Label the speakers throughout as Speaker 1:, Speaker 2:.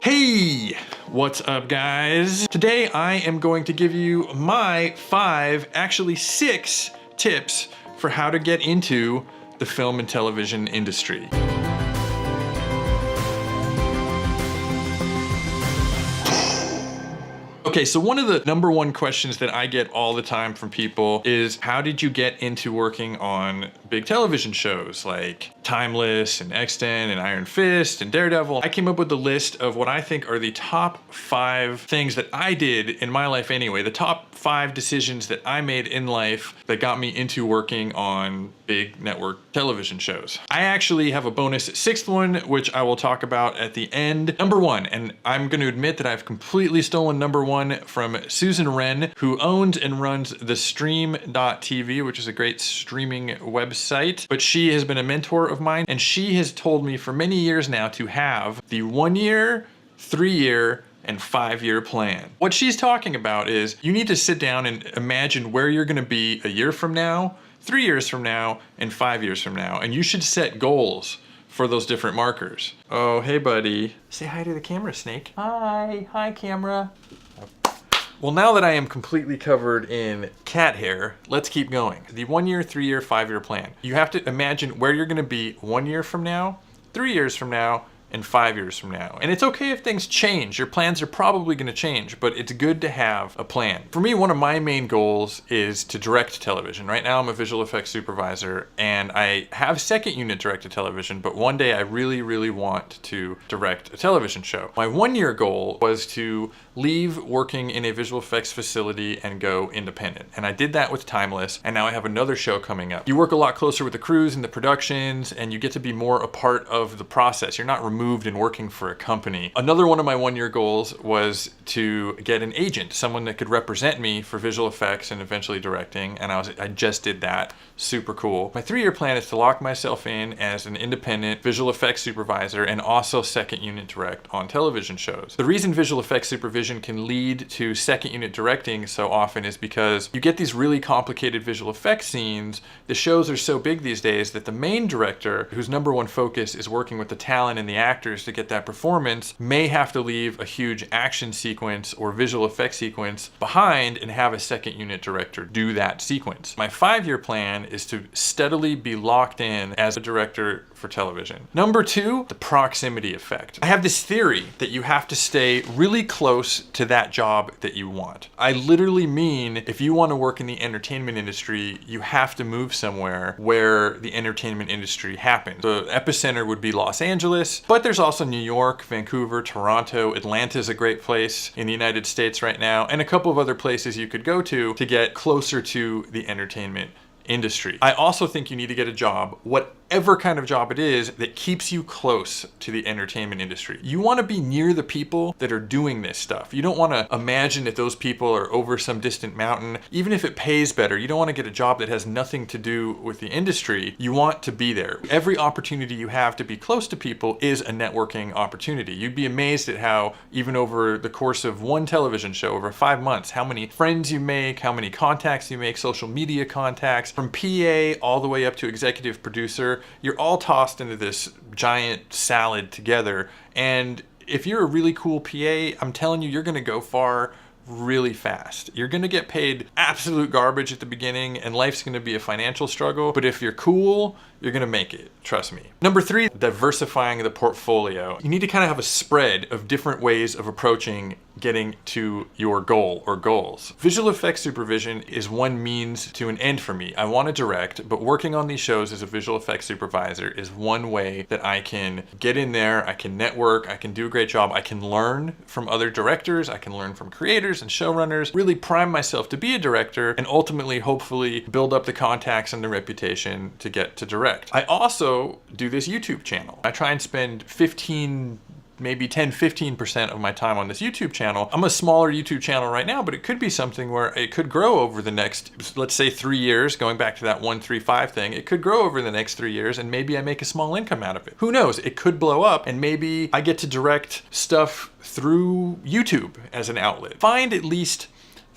Speaker 1: Hey, what's up guys? Today I am going to give you my 5, actually 6 tips for how to get into the film and television industry. Okay, so one of the number one questions that I get all the time from people is, how did you get into working on big television shows like Timeless and Extant and Iron Fist and Daredevil? I came up with a list of what I think are the top 5 things that I did in my life anyway, the top 5 decisions that I made in life that got me into working on big network television shows. I actually have a bonus 6th one, which I will talk about at the end. Number 1, and I'm going to admit that I've completely stolen number 1 from Susan Wren, who owns and runs the Stream.tv, which is a great streaming website. But she has been a mentor of mine, and she has told me for many years now to have the 1-year, 3-year, and 5-year plan. What she's talking about is you need to sit down and imagine where you're going to be a year from now, 3 years from now, and 5 years from now. And you should set goals for those different markers. Oh, hey buddy. Say hi to the camera, Snake. Hi camera. Well, now that I am completely covered in cat hair, let's keep going. The 1-year, 3-year, 5-year plan. You have to imagine where you're gonna be 1 year from now, 3 years from now, and 5 years from now. And it's okay if things change. Your plans are probably gonna change, but it's good to have a plan. For me, one of my main goals is to direct television. Right now I'm a visual effects supervisor and I have second unit directed television, but one day I really want to direct a television show. My 1-year goal was to leave working in a visual effects facility and go independent. And I did that with Timeless, and now I have another show coming up. You work a lot closer with the crews and the productions, and you get to be more a part of the process. You're not removed and working for a company. Another one of my 1-year goals was to get an agent, someone that could represent me for visual effects and eventually directing, and I just did that. Super cool. My 3-year plan is to lock myself in as an independent visual effects supervisor and also second unit direct on television shows. The reason visual effects supervision can lead to second unit directing so often is because you get these really complicated visual effects scenes. The shows are so big these days that the main director, whose number one focus is working with the talent and the actors to get that performance, may have to leave a huge action sequence or visual effects sequence behind and have a second unit director do that sequence. My 5-year plan is to steadily be locked in as a director for television. Number 2, the proximity effect. I have this theory that you have to stay really close to that job that you want. I literally mean, if you want to work in the entertainment industry, you have to move somewhere where the entertainment industry happens. The epicenter would be Los Angeles, but there's also New York, Vancouver, Toronto. Atlanta is a great place in the United States right now, and a couple of other places you could go to get closer to the entertainment industry. I also think you need to get a job, whatever kind of job it is, that keeps you close to the entertainment industry. You want to be near the people that are doing this stuff. You don't want to imagine that those people are over some distant mountain. Even if it pays better, you don't want to get a job that has nothing to do with the industry. You want to be there. Every opportunity you have to be close to people is a networking opportunity. You'd be amazed at how, even over the course of one television show, over 5 months, how many friends you make, how many contacts you make, social media contacts, from PA all the way up to executive producer. You're all tossed into this giant salad together, and if you're a really cool PA, I'm telling you, you're gonna go far really fast. You're gonna get paid absolute garbage at the beginning, and life's gonna be a financial struggle, but if you're cool, you're gonna make it, trust me. Number 3, diversifying the portfolio. You need to kind of have a spread of different ways of approaching getting to your goal or goals. Visual effects supervision is one means to an end for me. I want to direct, but working on these shows as a visual effects supervisor is one way that I can get in there, I can network, I can do a great job, I can learn from other directors, I can learn from creators and showrunners, really prime myself to be a director, and ultimately, hopefully, build up the contacts and the reputation to get to direct. I also do this YouTube channel. I try and spend maybe 10-15% of my time on this YouTube channel. I'm a smaller YouTube channel right now, but it could be something where it could grow over the next, let's say 3 years, going back to that 1-3-5 thing, it could grow over the next 3 years and maybe I make a small income out of it. Who knows? It could blow up and maybe I get to direct stuff through YouTube as an outlet. Find at least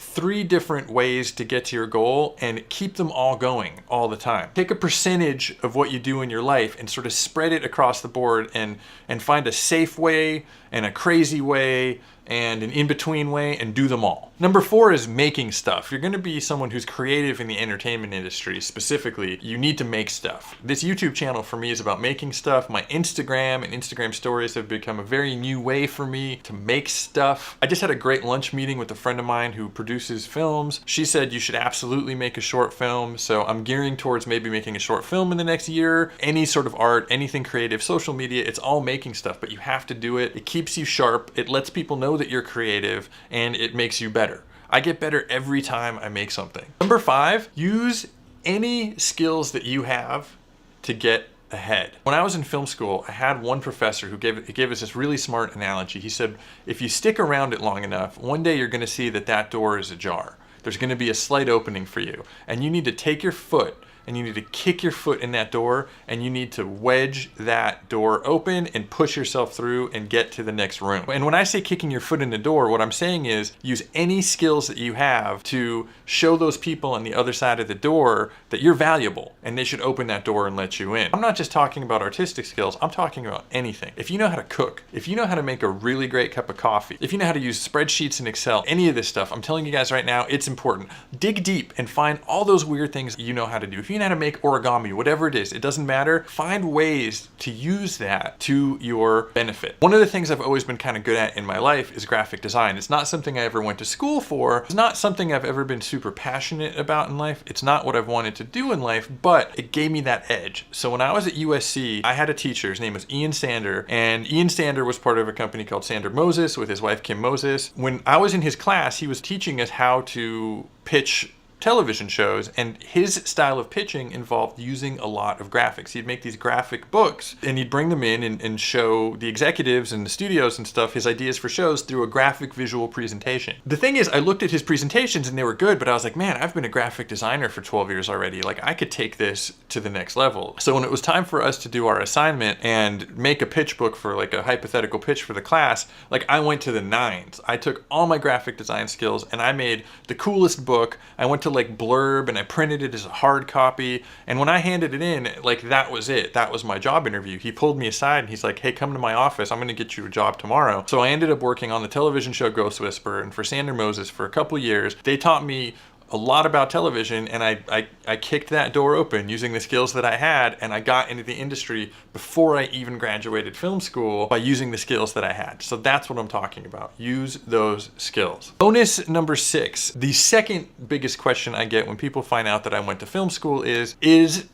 Speaker 1: 3 different ways to get to your goal and keep them all going all the time. Take a percentage of what you do in your life and sort of spread it across the board and find a safe way and a crazy way and an in-between way and do them all. Number 4 is making stuff. You're gonna be someone who's creative in the entertainment industry specifically. You need to make stuff. This YouTube channel for me is about making stuff. My Instagram and Instagram stories have become a very new way for me to make stuff. I just had a great lunch meeting with a friend of mine who produces films. She said you should absolutely make a short film. So I'm gearing towards maybe making a short film in the next year. Any sort of art, anything creative, social media, it's all making stuff, but you have to do it. It keeps you sharp. It lets people know that you're creative and it makes you better. I get better every time I make something. Number 5, use any skills that you have to get ahead. When I was in film school, I had one professor who gave us this really smart analogy. He said, if you stick around it long enough, one day you're gonna see that that door is ajar. There's gonna be a slight opening for you. And you need to take your foot and you need to kick your foot in that door and you need to wedge that door open and push yourself through and get to the next room. And when I say kicking your foot in the door, what I'm saying is use any skills that you have to show those people on the other side of the door that you're valuable and they should open that door and let you in. I'm not just talking about artistic skills, I'm talking about anything. If you know how to cook, if you know how to make a really great cup of coffee, if you know how to use spreadsheets and Excel, any of this stuff, I'm telling you guys right now, it's important. Dig deep and find all those weird things you know how to do. If you know how to make origami, whatever it is, it doesn't matter. Find ways to use that to your benefit. One of the things I've always been kind of good at in my life is graphic design. It's not something I ever went to school for. It's not something I've ever been super passionate about in life. It's not what I've wanted to do in life, but it gave me that edge. So when I was at USC, I had a teacher, his name was Ian Sander, and Ian Sander was part of a company called Sander Moses with his wife, Kim Moses. When I was in his class, he was teaching us how to pitch television shows, and his style of pitching involved using a lot of graphics. He'd make these graphic books and he'd bring them in and show the executives and the studios and stuff his ideas for shows through a graphic visual presentation. The thing is, I looked at his presentations and they were good, but I was like, man, I've been a graphic designer for 12 years already. Like, I could take this to the next level. So when it was time for us to do our assignment and make a pitch book for like a hypothetical pitch for the class, like, I went to the nines. I took all my graphic design skills and I made the coolest book. I went to like blurb and I printed it as a hard copy, and when I handed it in, like, that was it. That was my job interview. He pulled me aside and he's like, hey, come to my office, I'm gonna get you a job tomorrow. So I ended up working on the television show Ghost Whisperer and for Sander Moses for a couple years. They taught me a lot about television, and I kicked that door open using the skills that I had, and I got into the industry before I even graduated film school by using the skills that I had. So that's what I'm talking about. Use those skills. Bonus number 6. The second biggest question I get when people find out that I went to film school is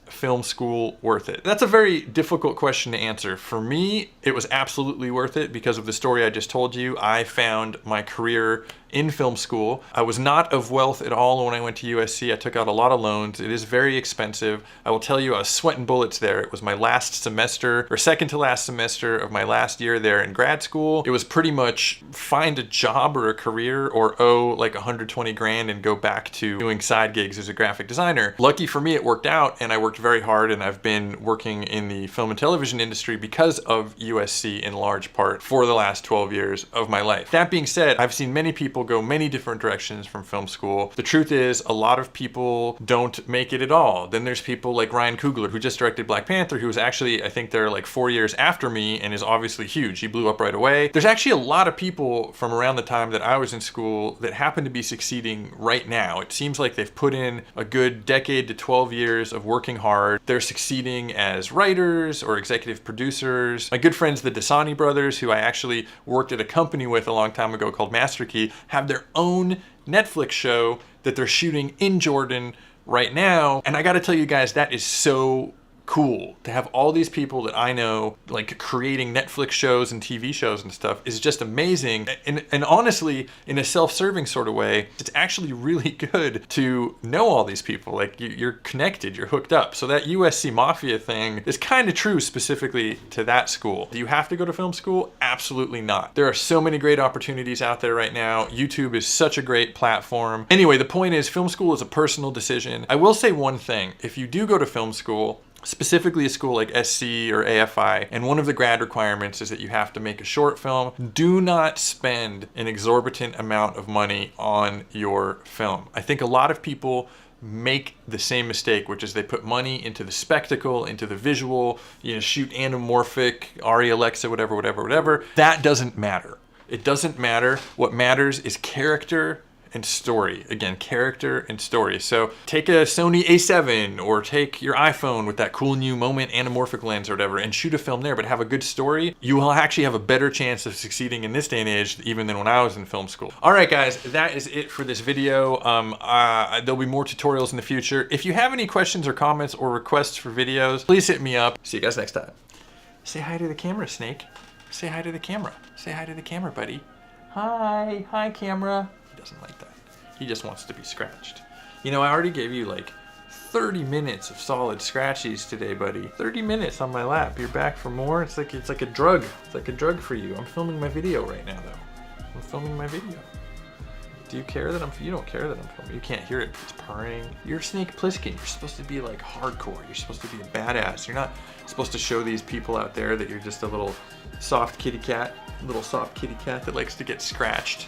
Speaker 1: film school worth it? That's a very difficult question to answer. For me, it was absolutely worth it because of the story I just told you. I found my career in film school. I was not of wealth at all when I went to USC. I took out a lot of loans. It is very expensive. I will tell you, I was sweating bullets there. It was my last semester, or second to last semester of my last year there in grad school. It was pretty much find a job or a career or owe like 120 grand and go back to doing side gigs as a graphic designer. Lucky for me, it worked out, and I worked very hard, and I've been working in the film and television industry because of USC in large part for the last 12 years of my life. That being said, I've seen many people go many different directions from film school. The truth is, a lot of people don't make it at all. Then there's people like Ryan Coogler, who just directed Black Panther, who was actually, I think they're like 4 years after me and is obviously huge. He blew up right away. There's actually a lot of people from around the time that I was in school that happen to be succeeding right now. It seems like they've put in a good decade to 12 years of working hard. They're succeeding as writers or executive producers. My good friends, the Dasani brothers, who I actually worked at a company with a long time ago called Master Key, have their own Netflix show that they're shooting in Jordan right now. And I gotta tell you guys, that is so cool to have all these people that I know like creating Netflix shows and TV shows and stuff is just amazing. And honestly, in a self-serving sort of way, it's actually really good to know all these people. Like, you're connected, you're hooked up. So that USC Mafia thing is kind of true specifically to that school. Do you have to go to film school? Absolutely not. There are so many great opportunities out there right now. YouTube is such a great platform. Anyway, the point is, film school is a personal decision. I will say one thing. If you do go to film school, specifically a school like SC or AFI, and one of the grad requirements is that you have to make a short film. Do not spend an exorbitant amount of money on your film. I think a lot of people make the same mistake, which is they put money into the spectacle, into the visual, shoot anamorphic, Arri Alexa, whatever. That doesn't matter. It doesn't matter. What matters is character and story. Again, character and story. So take a Sony A7 or take your iPhone with that cool new Moment anamorphic lens or whatever and shoot a film there, but have a good story. You will actually have a better chance of succeeding in this day and age even than when I was in film school. All right, guys, that is it for this video. There'll be more tutorials in the future. If you have any questions or comments or requests for videos, please hit me up. See you guys next time. Say hi to the camera, Snake. Say hi to the camera. Say hi to the camera, buddy. Hi, camera. Doesn't like that. He just wants to be scratched. I already gave you like 30 minutes of solid scratchies today, buddy. 30 minutes on my lap. You're back for more? It's like a drug. It's like a drug for you. I'm filming my video right now though. I'm filming my video. Do you care that you don't care that I'm filming. You can't hear it. It's purring. You're Snake Plissken. You're supposed to be like hardcore. You're supposed to be a badass. You're not supposed to show these people out there that you're just a little soft kitty cat that likes to get scratched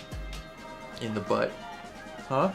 Speaker 1: in the butt. Huh?